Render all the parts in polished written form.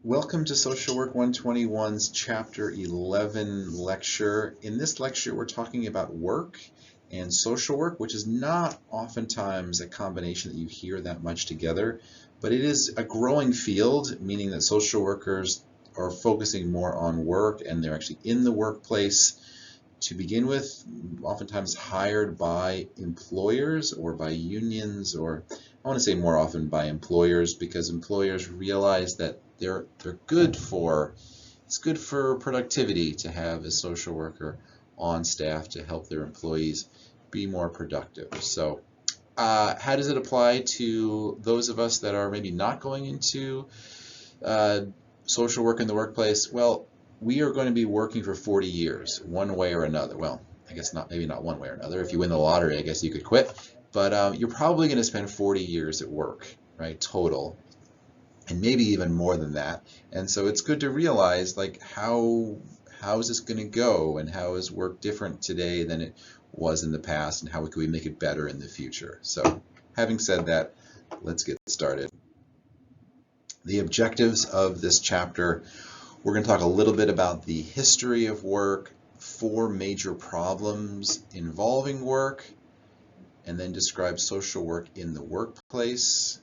Welcome to Social Work 121's Chapter 11 lecture. In this lecture, we're talking about work and social work, which is not oftentimes a combination that you hear that much together, but it is a growing field, meaning that social workers are focusing more on work and they're actually in the workplace to begin with, oftentimes hired by employers or by unions, or I want to say more often by employers, because employers realize that it's good for productivity to have a social worker on staff to help their employees be more productive. So how does it apply to those of us that are maybe not going into social work in the workplace? Well, we are going to be working for 40 years, one way or another. Well, I guess maybe not one way or another. If you win the lottery, I guess you could quit. But you're probably going to spend 40 years at work, right, total, and maybe even more than that. And so it's good to realize, like, how is this going to go, and how is work different today than it was in the past, and how can we make it better in the future? So having said that, let's get started. The objectives of this chapter: we're going to talk a little bit about the history of work, 4 major problems involving work, and then describe social work in the workplace.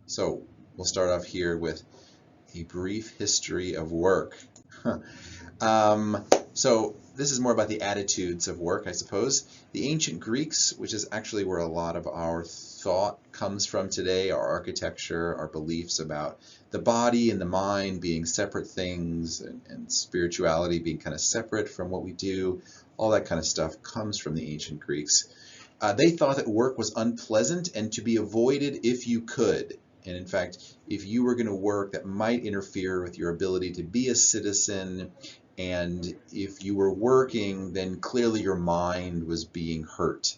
So we'll start off here with a brief history of work. So this is more about the attitudes of work, I suppose. The ancient Greeks, which is actually where a lot of our thought comes from today, our architecture, our beliefs about the body and the mind being separate things, and spirituality being kind of separate from what we do, all that kind of stuff comes from the ancient Greeks. They thought that work was unpleasant and to be avoided if you could. And in fact, if you were going to work, that might interfere with your ability to be a citizen. And if you were working, then clearly your mind was being hurt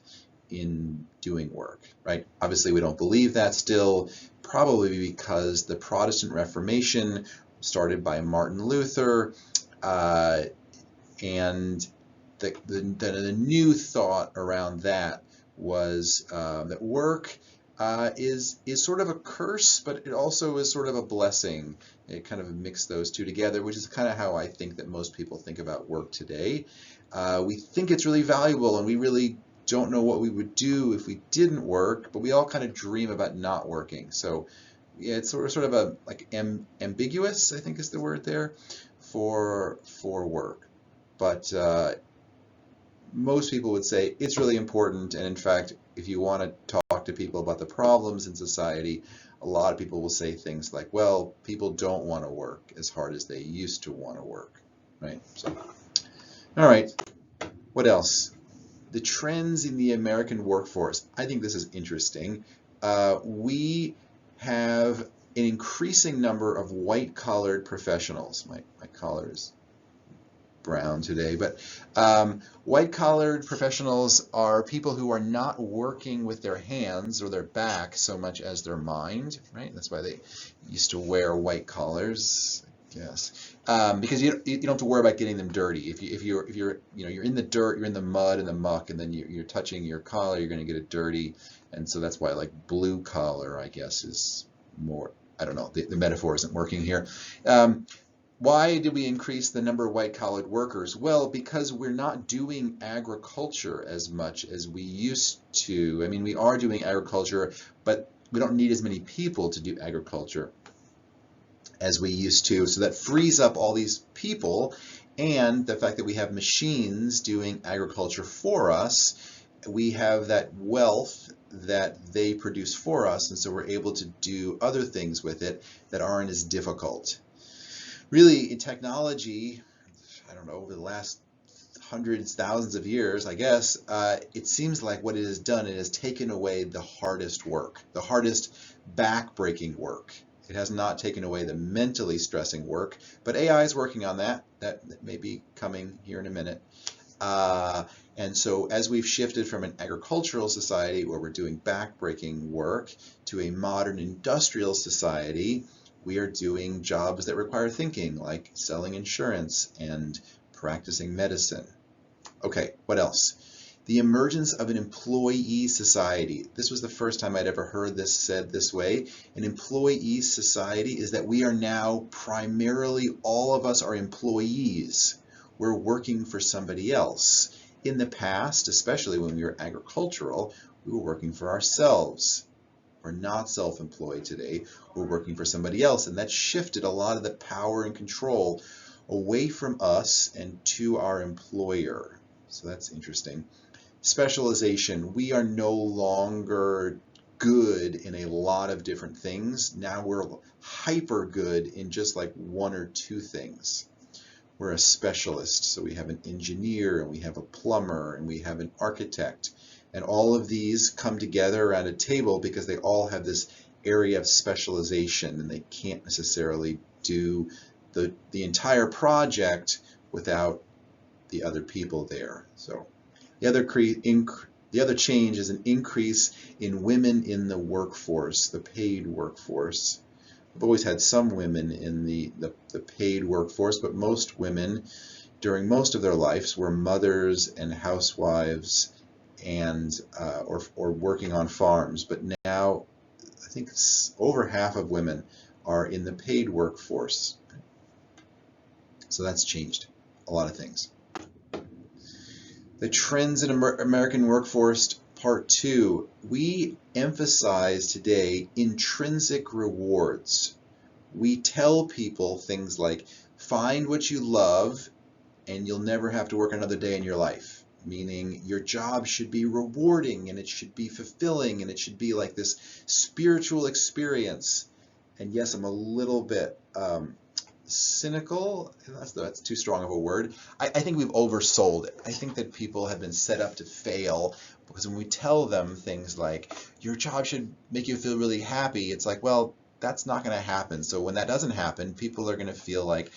in doing work, right? Obviously, we don't believe that still, probably because the Protestant Reformation started by Martin Luther, and the new thought around that was that work is sort of a curse, but it also is sort of a blessing. It kind of mixed those two together, which is kind of how I think that most people think about work today. We think it's really valuable, and we really don't know what we would do if we didn't work, but we all kind of dream about not working. So yeah, it's sort of a ambiguous, I think is the word there, for work. But most people would say it's really important, and in fact, if you want to talk to people about the problems in society, a lot of people will say things like, well, people don't want to work as hard as they used to want to work, right? So, all right, what else? The trends in the American workforce. I think this is interesting. We have an increasing number of white-collared professionals. My collar is brown today, but white-collared professionals are people who are not working with their hands or their back so much as their mind, right? That's why they used to wear white collars, yes, because you don't have to worry about getting them dirty. If you're in the dirt, you're in the mud and the muck, and then you're touching your collar, you're going to get it dirty, and so that's why, like, blue collar, I guess, is more. I don't know. The metaphor isn't working here. Why did we increase the number of white-collared workers? Well, because we're not doing agriculture as much as we used to. I mean, we are doing agriculture, but we don't need as many people to do agriculture as we used to. So that frees up all these people, and the fact that we have machines doing agriculture for us, we have that wealth that they produce for us, and so we're able to do other things with it that aren't as difficult. Really, in technology, I don't know, over the last hundreds, thousands of years, I guess, it seems like what it has done, it has taken away the hardest work, the hardest back-breaking work. It has not taken away the mentally stressing work, but AI is working on that. That may be coming here in a minute. And so as we've shifted from an agricultural society where we're doing back-breaking work to a modern industrial society, we are doing jobs that require thinking, like selling insurance and practicing medicine. Okay, what else? The emergence of an employee society. This was the first time I'd ever heard this said this way. An employee society is that we are now primarily, all of us are employees. We're working for somebody else. In the past, especially when we were agricultural, we were working for ourselves. We're not self-employed today. We're working for somebody else, and that shifted a lot of the power and control away from us and to our employer. So that's interesting. Specialization. We are no longer good in a lot of different things. Now we're hyper good in just like one or two things. We're a specialist. So we have an engineer, and we have a plumber, and we have an architect. And all of these come together around a table because they all have this area of specialization, and they can't necessarily do the entire project without the other people there. So the other change is an increase in women in the workforce, the paid workforce. We've always had some women in the paid workforce, but most women during most of their lives were mothers and housewives and or working on farms. But now I think over half of women are in the paid workforce. So that's changed a lot of things. The trends in American workforce, part 2. We emphasize today intrinsic rewards. We tell people things like, find what you love and you'll never have to work another day in your life. Meaning your job should be rewarding, and it should be fulfilling, and it should be like this spiritual experience. And yes, I'm a little bit cynical. That's too strong of a word. I think we've oversold it. I think that people have been set up to fail, because when we tell them things like, your job should make you feel really happy, it's like, well, that's not going to happen. So when that doesn't happen, people are going to feel like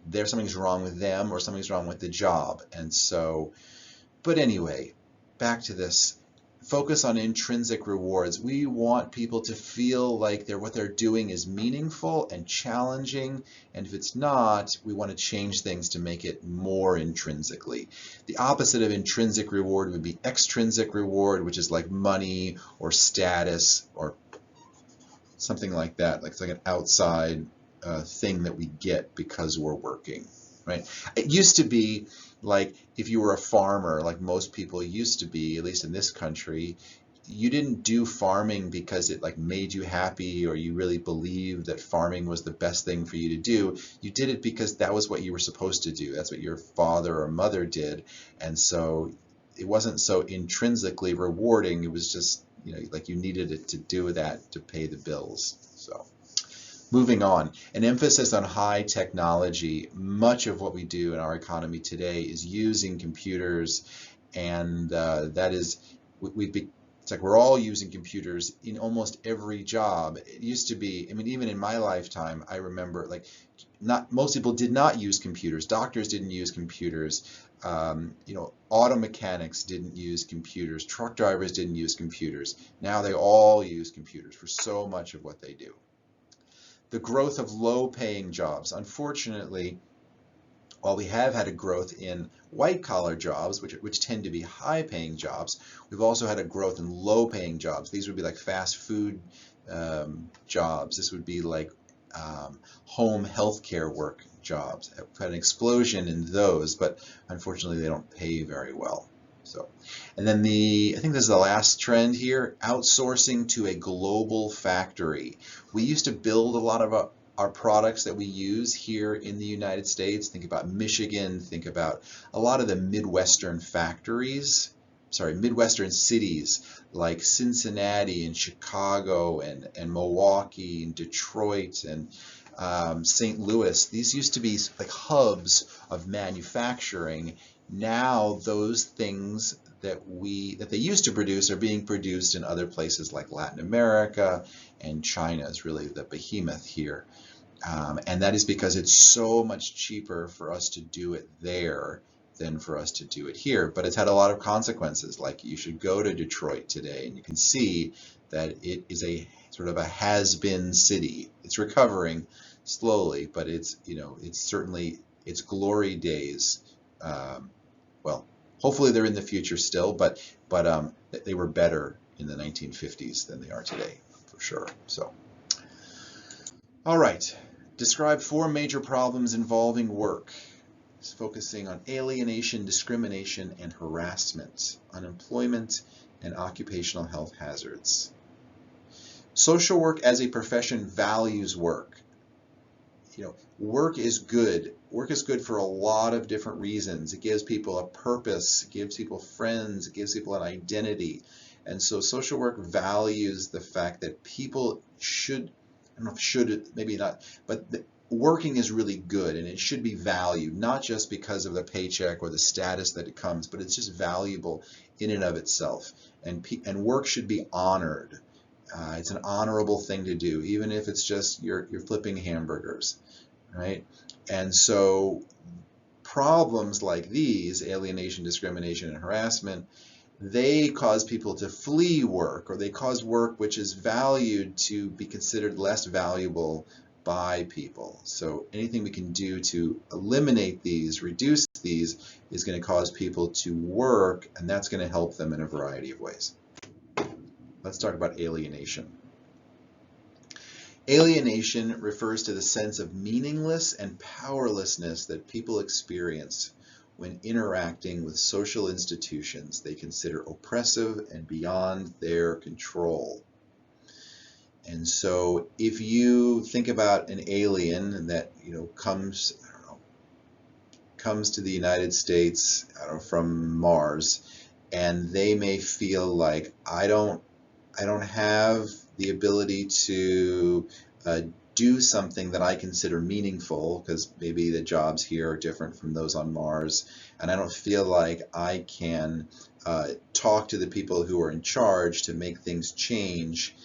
there's something's wrong with them, or something's wrong with the job. And so, but anyway, back to this. Focus on intrinsic rewards. We want people to feel like what they're doing is meaningful and challenging, and if it's not, we want to change things to make it more intrinsically. The opposite of intrinsic reward would be extrinsic reward, which is like money or status or something like that. Like it's like an outside thing that we get because we're working, right? It used to be like if you were a farmer, like most people used to be, at least in this country, you didn't do farming because it like made you happy, or you really believed that farming was the best thing for you to do. You did it because that was what you were supposed to do. That's what your father or mother did. And so it wasn't so intrinsically rewarding. It was just, like you needed it to do that to pay the bills. So moving on, an emphasis on high technology. Much of what we do in our economy today is using computers, and that is, it's like we're all using computers in almost every job. It used to be, I mean, even in my lifetime, I remember like most people did not use computers. Doctors didn't use computers. Auto mechanics didn't use computers. Truck drivers didn't use computers. Now they all use computers for so much of what they do. The growth of low-paying jobs. Unfortunately, while we have had a growth in white-collar jobs, which tend to be high-paying jobs, we've also had a growth in low-paying jobs. These would be like fast food jobs. This would be like home healthcare work jobs. We've had an explosion in those, but unfortunately they don't pay very well. So, and then I think this is the last trend here, outsourcing to a global factory. We used to build a lot of our products that we use here in the United States. Think about Michigan, think about a lot of the Midwestern cities like Cincinnati and Chicago and Milwaukee and Detroit and St. Louis. These used to be like hubs of manufacturing. Now those things that they used to produce are being produced in other places like Latin America, and China is really the behemoth here. And that is because it's so much cheaper for us to do it there than for us to do it here. But it's had a lot of consequences. Like you should go to Detroit today and you can see that it is a sort of a has-been city. It's recovering slowly, but it's certainly its glory days, well, Hopefully they're in the future still, but they were better in the 1950s than they are today, for sure. So, all right. Describe 4 major problems involving work. It's focusing on alienation, discrimination, and harassment, unemployment, and occupational health hazards. Social work as a profession values work. Work is good. Work is good for a lot of different reasons. It gives people a purpose, it gives people friends, it gives people an identity. And so social work values the fact that people should, I don't know if should, maybe not, but working is really good and it should be valued, not just because of the paycheck or the status that it comes, but it's just valuable in and of itself. And work should be honored. It's an honorable thing to do, even if it's just you're flipping hamburgers, right? And so problems like these, alienation, discrimination, and harassment, they cause people to flee work, or they cause work which is valued to be considered less valuable by people. So anything we can do to eliminate these, reduce these, is going to cause people to work, and that's going to help them in a variety of ways. Let's talk about alienation. Alienation refers to the sense of meaningless and powerlessness that people experience when interacting with social institutions they consider oppressive and beyond their control. And so if you think about an alien that comes to the United States, from Mars, and they may feel like I don't have the ability to do something that I consider meaningful, because maybe the jobs here are different from those on Mars, and I don't feel like I can talk to the people who are in charge to make things change.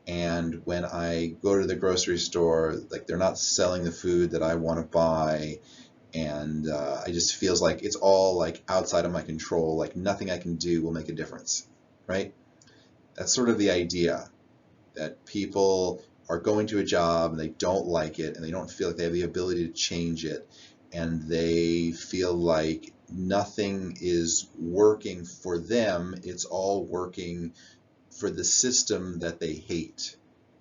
And when I go to the grocery store, like, they're not selling the food that I want to buy, and it just feels like it's all like outside of my control, like nothing I can do will make a difference, right? That's sort of the idea, that people are going to a job and they don't like it and they don't feel like they have the ability to change it, and they feel like nothing is working for them. It's all working for the system that they hate,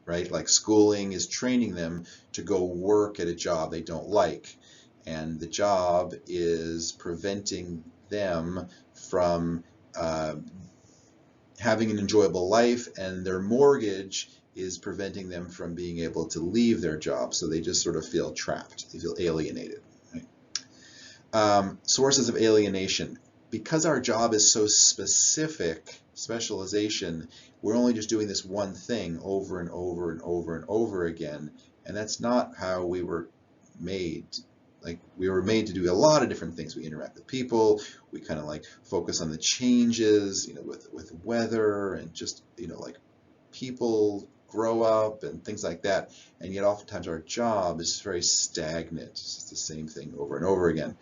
right? Like schooling is training them to go work at a job they don't like, and the job is preventing them from having an enjoyable life, and their mortgage is preventing them from being able to leave their job. So they just sort of feel trapped. They feel alienated. Right? Sources of alienation. Because our job is so specific, specialization, we're only just doing this one thing over and over and over and over again, and that's not how we were made. Like, we were made to do a lot of different things. We interact with people, we kind of like focus on the changes, with weather, and just, like people grow up and things like that. And yet oftentimes our job is very stagnant. It's just the same thing over and over again.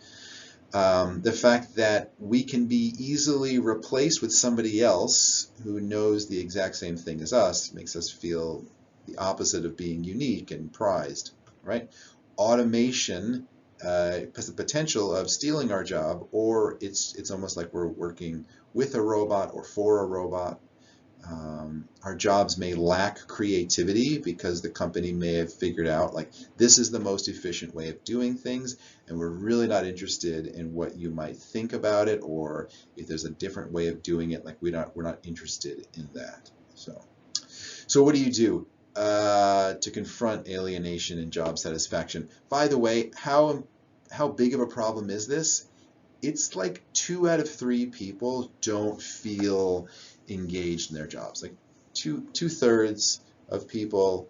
The fact that we can be easily replaced with somebody else who knows the exact same thing as us makes us feel the opposite of being unique and prized, right? Automation has the potential of stealing our job, or it's almost like we're working with a robot or for a robot. Our jobs may lack creativity because the company may have figured out, like, this is the most efficient way of doing things, and we're really not interested in what you might think about it, or if there's a different way of doing it, like we're not interested in that. So what do you do to confront alienation and job satisfaction? By the way, how big of a problem is this? It's like 2 out of 3 people don't feel engaged in their jobs. Like two-thirds of people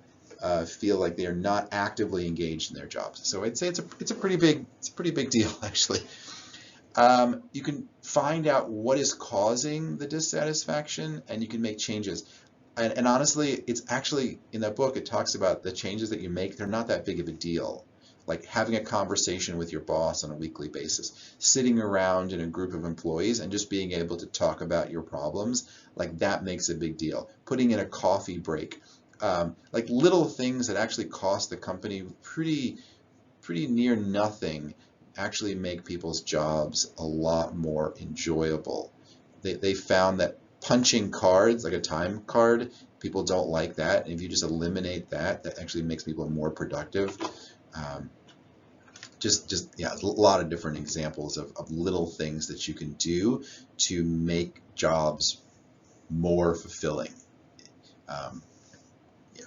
feel like they are not actively engaged in their jobs. So I'd say it's a pretty big deal, actually. You can find out what is causing the dissatisfaction, and you can make changes. And honestly, it's actually, in that book, it talks about the changes that you make. They're not that big of a deal. Like having a conversation with your boss on a weekly basis, sitting around in a group of employees and just being able to talk about your problems, like that makes a big deal. Putting in a coffee break, like little things that actually cost the company pretty near nothing, actually make people's jobs a lot more enjoyable. They found that punching cards, like a time card, people don't like that. And if you just eliminate that, that actually makes people more productive. Um, yeah, a lot of different examples of little things that you can do to make jobs more fulfilling. Um, yeah.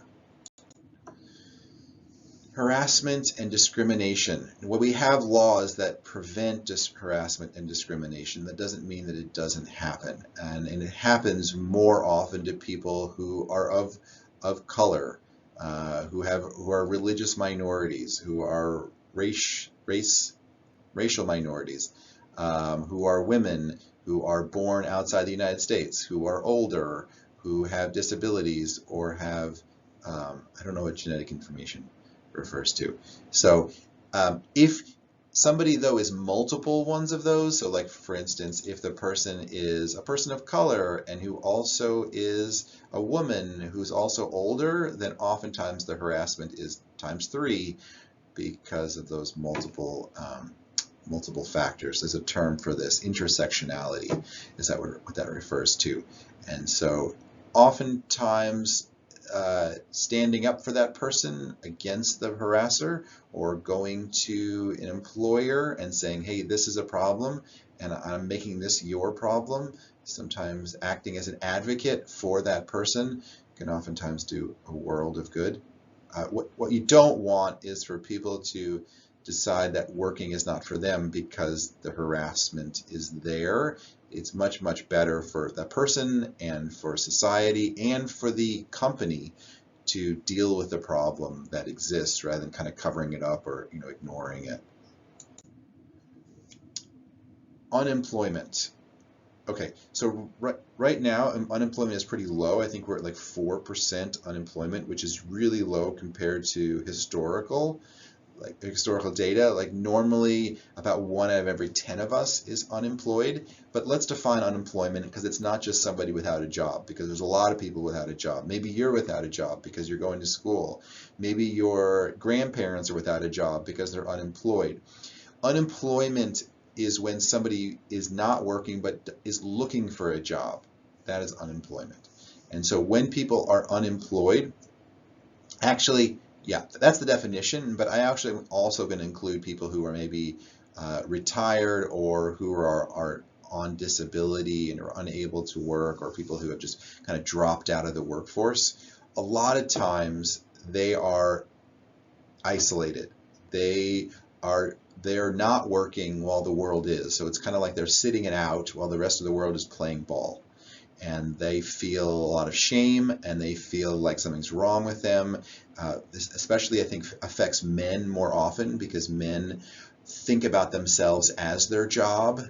Harassment and discrimination. Well, we have laws that prevent harassment and discrimination. That doesn't mean that it doesn't happen, and it happens more often to people who are of color, who are religious minorities, who are racial minorities, who are women, who are born outside the United States, who are older, who have disabilities, or have I don't know what genetic information refers to. So if somebody though is multiple ones of those, so like for instance, if the person is a person of color and who also is a woman who's also older, then oftentimes the harassment is ×3 because of those multiple factors. There's a term for this, intersectionality, is that what that refers to. And so oftentimes standing up for that person against the harasser, or going to an employer and saying, hey, this is a problem and I'm making this your problem, sometimes acting as an advocate for that person can oftentimes do a world of good. What you don't want is for people to decide that working is not for them because the harassment is there. It's much, much better for that person and for society and for the company to deal with the problem that exists rather than kind of covering it up or ignoring it. Unemployment. Okay, so right now unemployment is pretty low. I think we're at like 4% unemployment, which is really low compared to historical data. Like normally about 1 out of every 10 of us is unemployed. But let's define unemployment, because it's not just somebody without a job, because there's a lot of people without a job. Maybe you're without a job because you're going to school. Maybe your grandparents are without a job because they're unemployed. Unemployment is when somebody is not working but is looking for a job. That is unemployment. And so when people are unemployed, actually, yeah, that's the definition, but I actually am also going to include people who are maybe retired, or who are on disability and are unable to work, or people who have just kind of dropped out of the workforce. A lot of times they are isolated. They are not working while the world is. So it's kind of like they're sitting it out while the rest of the world is playing ball. And they feel a lot of shame, and they feel like something's wrong with them. This especially, I think, affects men more often, because men think about themselves as their job.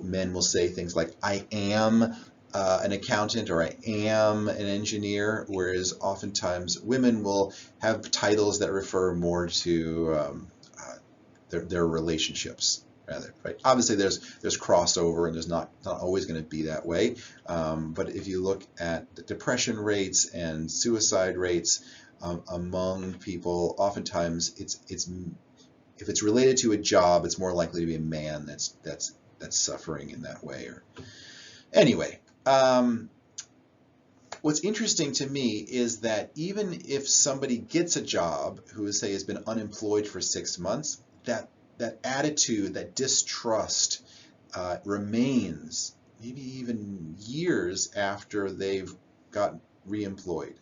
Men will say things like, I am an accountant, or I am an engineer, whereas oftentimes women will have titles that refer more to their relationships. Rather, right? Obviously, there's crossover, and there's not always going to be that way. But if you look at the depression rates and suicide rates among people, oftentimes if it's related to a job, it's more likely to be a man that's suffering in that way. Or anyway, what's interesting to me is that even if somebody gets a job who, say, has been unemployed for 6 months, that attitude, that distrust remains maybe even years after they've got reemployed.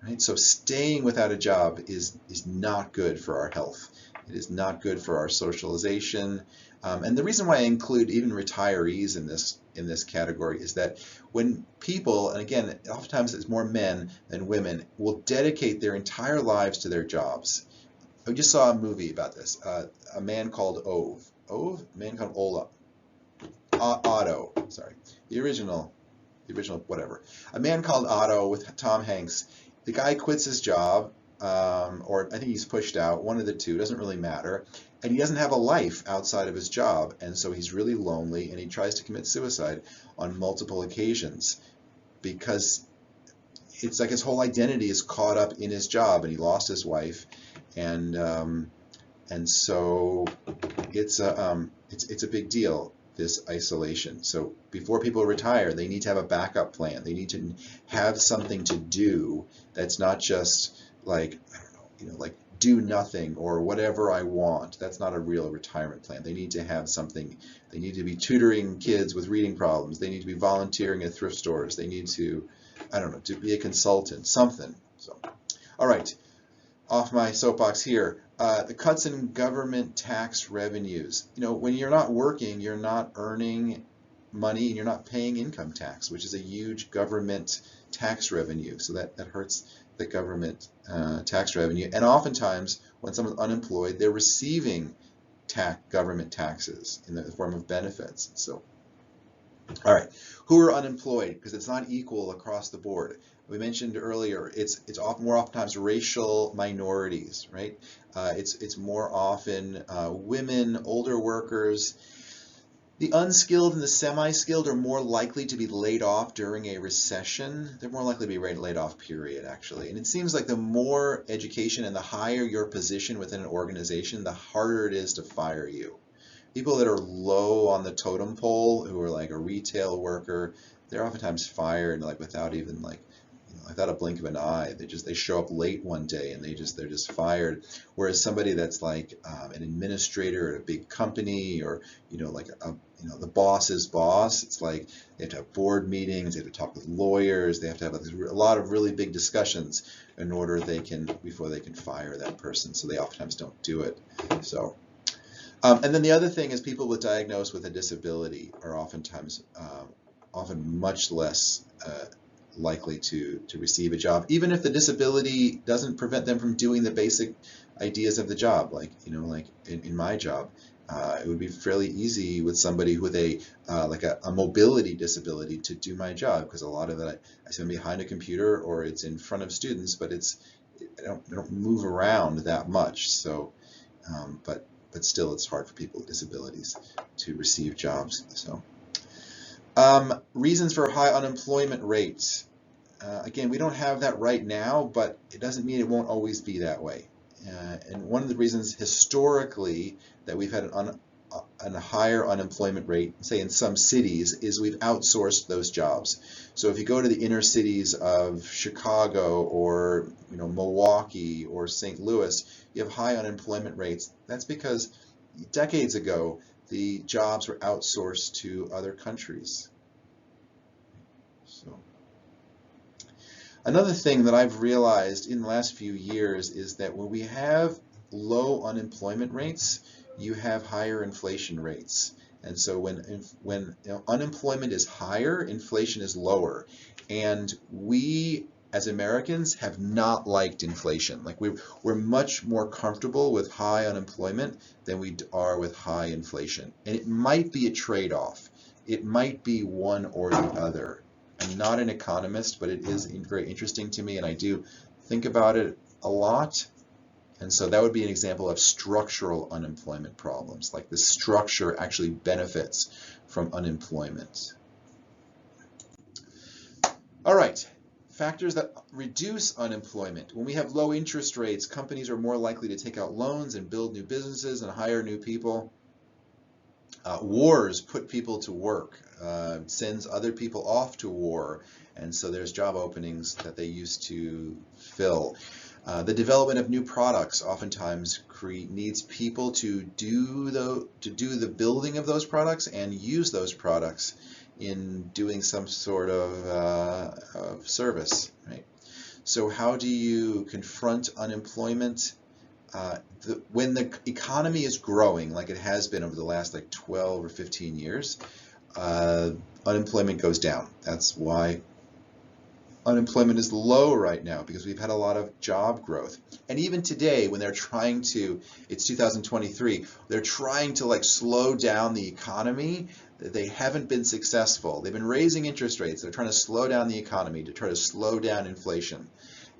Right? So staying without a job is not good for our health. It is not good for our socialization. And the reason why I include even retirees in this category is that when people, and again, oftentimes it's more men than women, will dedicate their entire lives to their jobs. I just saw a movie about this. A man called a man called Otto. Sorry, the original whatever. A Man Called Otto with Tom Hanks. The guy quits his job, or I think he's pushed out. One of the two, doesn't really matter. And he doesn't have a life outside of his job, and so he's really lonely, and he tries to commit suicide on multiple occasions because it's like his whole identity is caught up in his job, and he lost his wife. And And so it's a big deal, this isolation. So before people retire, they need to have a backup plan. They need to have something to do that's not just like, I don't know, like do nothing or whatever I want. That's not a real retirement plan. They need to have something. They need to be tutoring kids with reading problems. They need to be volunteering at thrift stores. They need to, I don't know, to be a consultant, something. So, all right, off my soapbox here. The cuts in government tax revenues. When you're not working, you're not earning money and you're not paying income tax, which is a huge government tax revenue. So that hurts the government tax revenue. And oftentimes, when someone's unemployed, they're receiving government taxes in the form of benefits. So, all right, who are unemployed? Because it's not equal across the board. We mentioned earlier, it's more oftentimes racial minorities, right? It's more often women, older workers. The unskilled and the semi-skilled are more likely to be laid off during a recession. They're more likely to be laid off, period, actually. And it seems like the more education and the higher your position within an organization, the harder it is to fire you. People that are low on the totem pole, who are like a retail worker, they're oftentimes fired like without even without a blink of an eye. They show up late one day and they're just fired. Whereas somebody that's like an administrator at a big company, or like the boss's boss, it's like they have to have board meetings, they have to talk with lawyers, they have to have a lot of really big discussions in order before they can fire that person. So they oftentimes don't do it. So. And then the other thing is people diagnosed with a disability are oftentimes often much less likely to receive a job, even if the disability doesn't prevent them from doing the basic ideas of the job. Like in my job, it would be fairly easy with somebody with a mobility disability to do my job, because a lot of it I sit behind a computer or it's in front of students, but I don't move around that much. So, but still, it's hard for people with disabilities to receive jobs. So. Reasons for high unemployment rates. Again, we don't have that right now, but it doesn't mean it won't always be that way. And one of the reasons historically that we've had a higher unemployment rate, say in some cities, is we've outsourced those jobs. So if you go to the inner cities of Chicago or Milwaukee or St. Louis, you have high unemployment rates. That's because decades ago, the jobs were outsourced to other countries. So, another thing that I've realized in the last few years is that when we have low unemployment rates, you have higher inflation rates. And so when unemployment is higher, inflation is lower. And we as Americans have not liked inflation. Like we're much more comfortable with high unemployment than we are with high inflation. And it might be a trade-off. It might be one or the other. I'm not an economist, but it is very interesting to me, and I do think about it a lot. And so that would be an example of structural unemployment problems. Like the structure actually benefits from unemployment. All right. Factors that reduce unemployment. When we have low interest rates, companies are more likely to take out loans and build new businesses and hire new people. Wars put people to work, sends other people off to war, and so there's job openings that they used to fill. The development of new products oftentimes needs people to do the building of those products and use those products in doing some sort of service, right? So how do you confront unemployment? When the economy is growing, like it has been over the last 12 or 15 years, unemployment goes down. That's why unemployment is low right now, because we've had a lot of job growth. And even today, when they're trying to, it's 2023, they're trying to slow down the economy. They haven't been successful. They've been raising interest rates. They're trying to slow down the economy, to try to slow down inflation.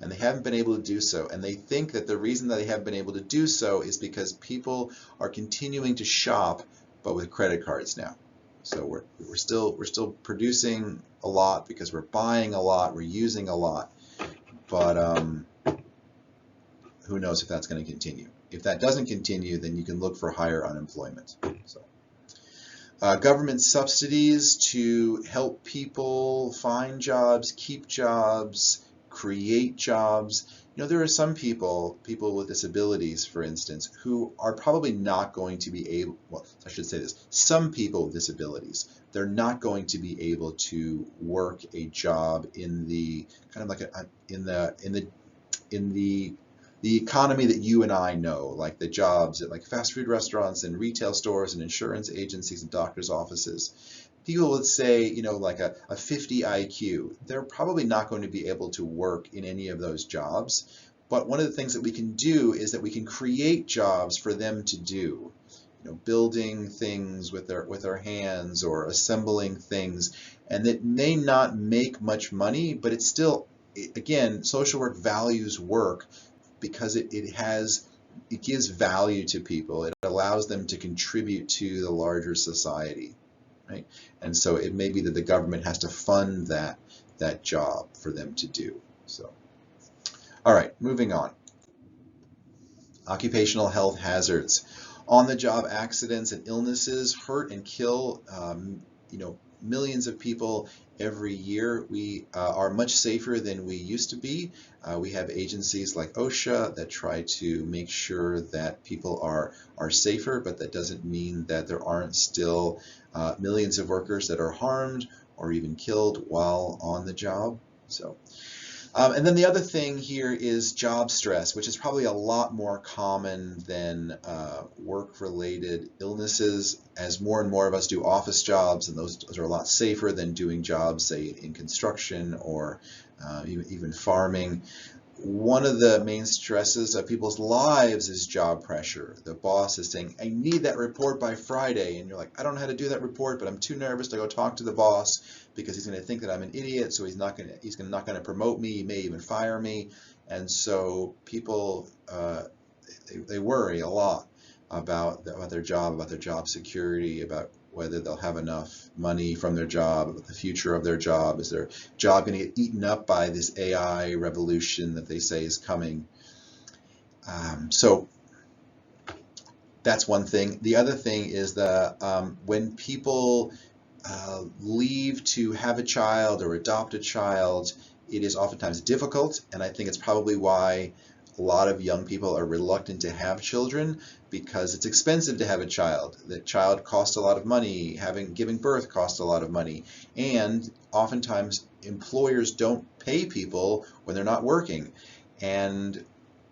And they haven't been able to do so. And they think that the reason that they haven't been able to do so is because people are continuing to shop, but with credit cards now. So we're still producing a lot because we're buying a lot, we're using a lot, but who knows if that's going to continue. If that doesn't continue, then you can look for higher unemployment. So, government subsidies to help people find jobs, keep jobs, create jobs. There are some people with disabilities, for instance, who are probably not going to be able, well, I should say this, some people with disabilities, they're not going to be able to work a job in the kind of like in the economy that you and I know, like the jobs at like fast food restaurants and retail stores and insurance agencies and doctors' offices. People would say, like a 50 IQ, they're probably not going to be able to work in any of those jobs. But one of the things that we can do is that we can create jobs for them to do. Building things with their hands or assembling things, and that may not make much money, but it's still, again, social work values work because it gives value to people. It allows them to contribute to the larger society, right? And so it may be that the government has to fund that job for them to do. So, all right, moving on. Occupational health hazards. On-the-job accidents and illnesses hurt and kill millions of people every year. We are much safer than we used to be. We have agencies like OSHA that try to make sure that people are safer, but that doesn't mean that there aren't still millions of workers that are harmed or even killed while on the job. So. And then the other thing here is job stress, which is probably a lot more common than work-related illnesses, as more and more of us do office jobs, and those are a lot safer than doing jobs, say, in construction or even farming. One of the main stresses of people's lives is job pressure. The boss is saying, I need that report by Friday. And you're like, I don't know how to do that report, but I'm too nervous to go talk to the boss because he's going to think that I'm an idiot. So he's not going to promote me. He may even fire me. And so people, they worry a lot about their job security, about whether they'll have enough money from their job, about the future of their job. Is their job going to get eaten up by this AI revolution that they say is coming? So that's one thing. The other thing is when people leave to have a child or adopt a child, it is oftentimes difficult, and I think it's probably why a lot of young people are reluctant to have children, because it's expensive to have a child. The child costs a lot of money. Giving birth costs a lot of money. And oftentimes employers don't pay people when they're not working. And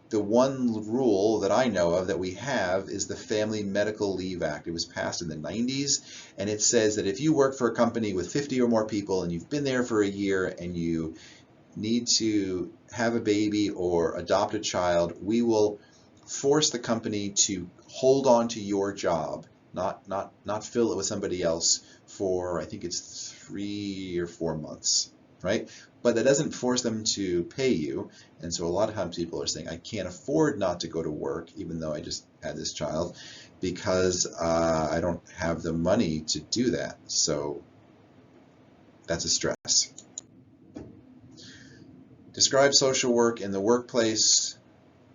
the one rule that I know of that we have is the Family Medical Leave Act. It was passed in the 90s, and it says that if you work for a company with 50 or more people and you've been there for a year and you need to have a baby or adopt a child, we will force the company to hold on to your job, not fill it with somebody else for, I think it's 3 or 4 months, right? But that doesn't force them to pay you. And so a lot of times people are saying, I can't afford not to go to work, even though I just had this child, because I don't have the money to do that. So that's a stress. Describe social work in the workplace,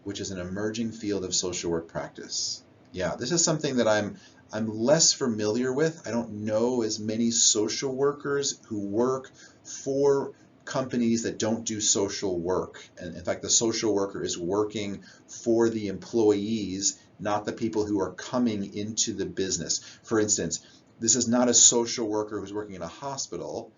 which is an emerging field of social work practice. Yeah, this is something that I'm less familiar with. I don't know as many social workers who work for companies that don't do social work. And in fact, the social worker is working for the employees, not the people who are coming into the business. For instance, this is not a social worker who's working in a hospital.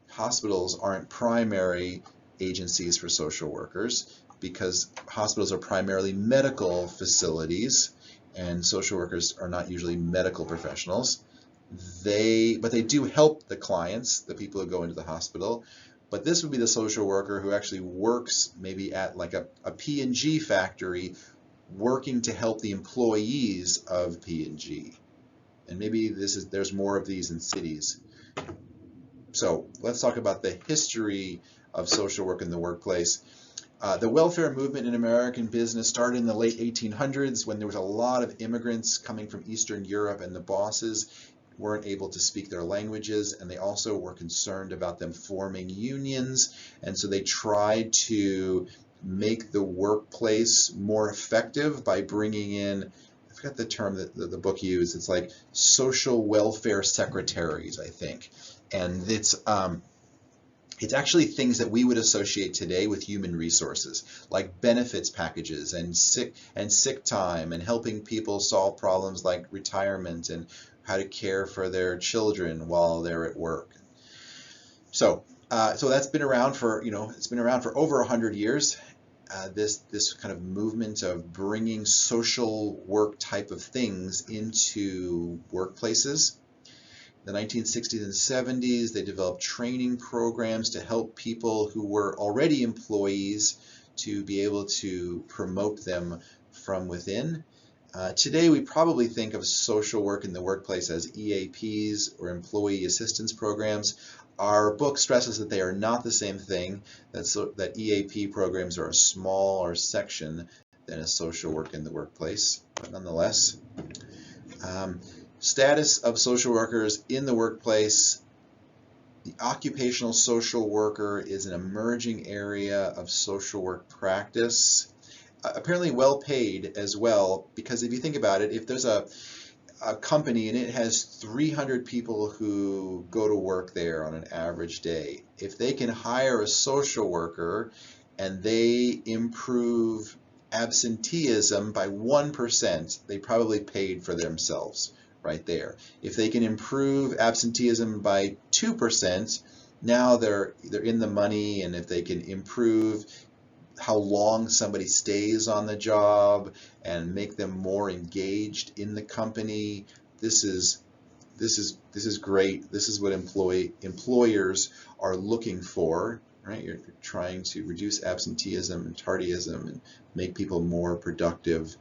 Hospitals aren't primary agencies for social workers, because hospitals are primarily medical facilities, and social workers are not usually medical professionals. But they do help the clients, the people who go into the hospital. But this would be the social worker who actually works maybe at like a P&G factory, working to help the employees of P&G. And maybe there's more of these in cities. So let's talk about the history of social work in the workplace. The welfare movement in American business started in the late 1800s, when there was a lot of immigrants coming from Eastern Europe, and the bosses weren't able to speak their languages, and they also were concerned about them forming unions, and so they tried to make the workplace more effective by bringing in, I forgot the term that the book used, it's like social welfare secretaries, I think. And it's actually things that we would associate today with human resources, like benefits packages and sick time, and helping people solve problems like retirement and how to care for their children while they're at work. So that's been around for, it's been around for over 100 years. This kind of movement of bringing social work type of things into workplaces. In the 1960s and 70s, they developed training programs to help people who were already employees to be able to promote them from within. Today, we probably think of social work in the workplace as EAPs, or employee assistance programs. Our book stresses that they are not the same thing, that EAP programs are a smaller section than a social work in the workplace, but nonetheless. Status of social workers in the workplace. The occupational social worker is an emerging area of social work practice. Apparently well paid as well, because if you think about it, if there's a company and it has 300 people who go to work there on an average day, if they can hire a social worker and they improve absenteeism by 1%, they probably paid for themselves right there. If they can improve absenteeism by 2%, now they're in the money. And if they can improve how long somebody stays on the job and make them more engaged in the company, this is great. This is what employers are looking for, right? You're trying to reduce absenteeism and tardyism and make people more productive.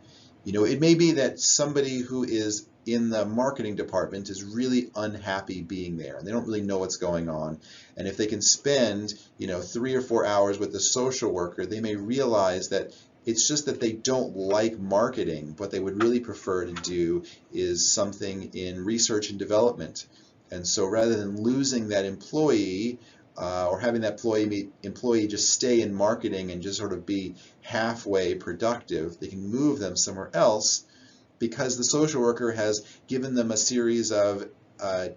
It may be that somebody who is in the marketing department is really unhappy being there, and they don't really know what's going on. And if they can spend, 3 or 4 hours with the social worker, they may realize that it's just that they don't like marketing. What they would really prefer to do is something in research and development. And so rather than losing that employee, or having that employee just stay in marketing and just sort of be halfway productive, they can move them somewhere else, because the social worker has given them a series of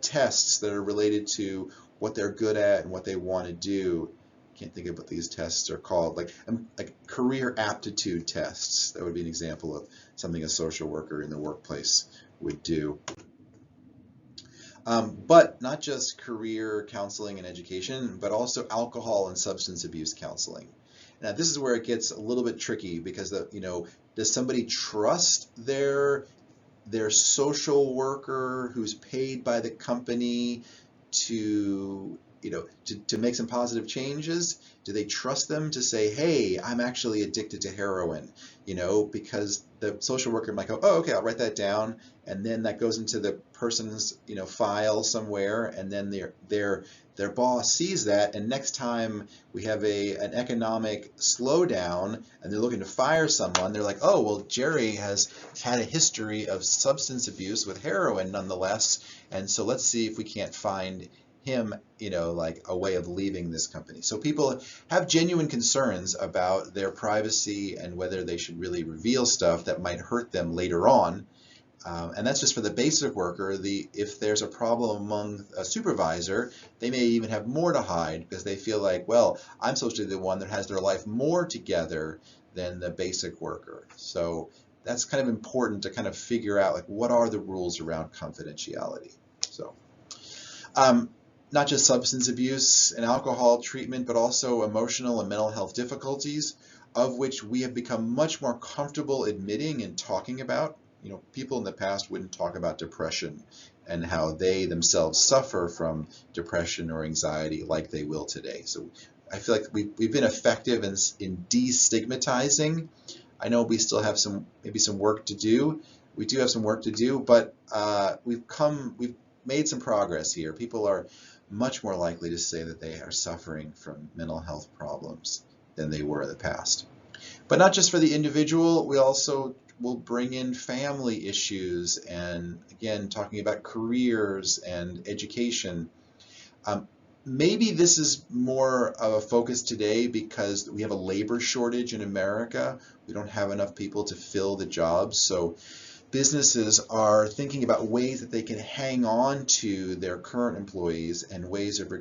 tests that are related to what they're good at and what they want to do. Can't think of what these tests are called, like career aptitude tests. That would be an example of something a social worker in the workplace would do. But not just career counseling and education, but also alcohol and substance abuse counseling. Now, this is where it gets a little bit tricky, because does somebody trust their social worker who's paid by the company to make some positive changes? Do they trust them to say, hey, I'm actually addicted to heroin? Because the social worker might go, oh, okay, I'll write that down, and then that goes into the person's file somewhere, and then their boss sees that, and next time we have an economic slowdown and they're looking to fire someone, they're like, oh, well, Jerry has had a history of substance abuse with heroin nonetheless, and so let's see if we can't find him, like a way of leaving this company. So people have genuine concerns about their privacy and whether they should really reveal stuff that might hurt them later on. And that's just for the basic worker. If there's a problem among a supervisor, they may even have more to hide, because they feel like, well, I'm supposed to be the one that has their life more together than the basic worker. So that's kind of important to kind of figure out, like, what are the rules around confidentiality. So not just substance abuse and alcohol treatment, but also emotional and mental health difficulties, of which we have become much more comfortable admitting and talking about. People in the past wouldn't talk about depression and how they themselves suffer from depression or anxiety like they will today. So I feel like we've been effective in destigmatizing. I know we still have maybe some work to do. We do have some work to do, but we've made some progress here. People are much more likely to say that they are suffering from mental health problems than they were in the past. But not just for the individual, we also will bring in family issues, and again, talking about careers and education. Maybe this is more of a focus today because we have a labor shortage in America. We don't have enough people to fill the jobs. So businesses are thinking about ways that they can hang on to their current employees and ways of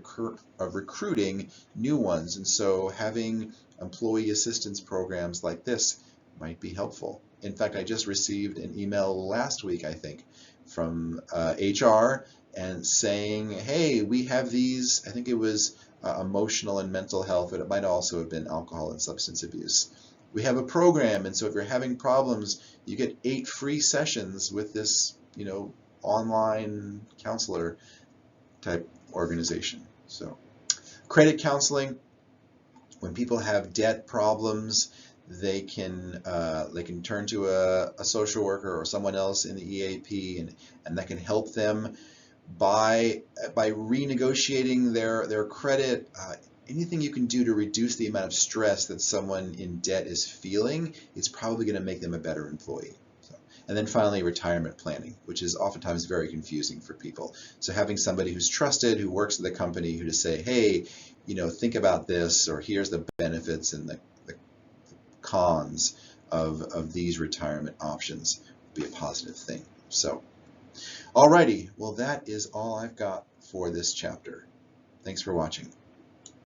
recruiting new ones. And so having employee assistance programs like this might be helpful. In fact, I just received an email last week, I think, from HR and saying, hey, we have these, I think it was emotional and mental health, but it might also have been alcohol and substance abuse. We have a program, and so if you're having problems, you get 8 free sessions with this, online counselor type organization. So credit counseling, when people have debt problems, they can turn to a social worker or someone else in the EAP, and that can help them by renegotiating their credit. Anything you can do to reduce the amount of stress that someone in debt is feeling is probably going to make them a better employee. So, and then finally, retirement planning, which is oftentimes very confusing for people. So having somebody who's trusted, who works at the company, who to say, hey, think about this, or here's the benefits and the cons of these retirement options would be a positive thing. So, alrighty, well, that is all I've got for this chapter. Thanks for watching.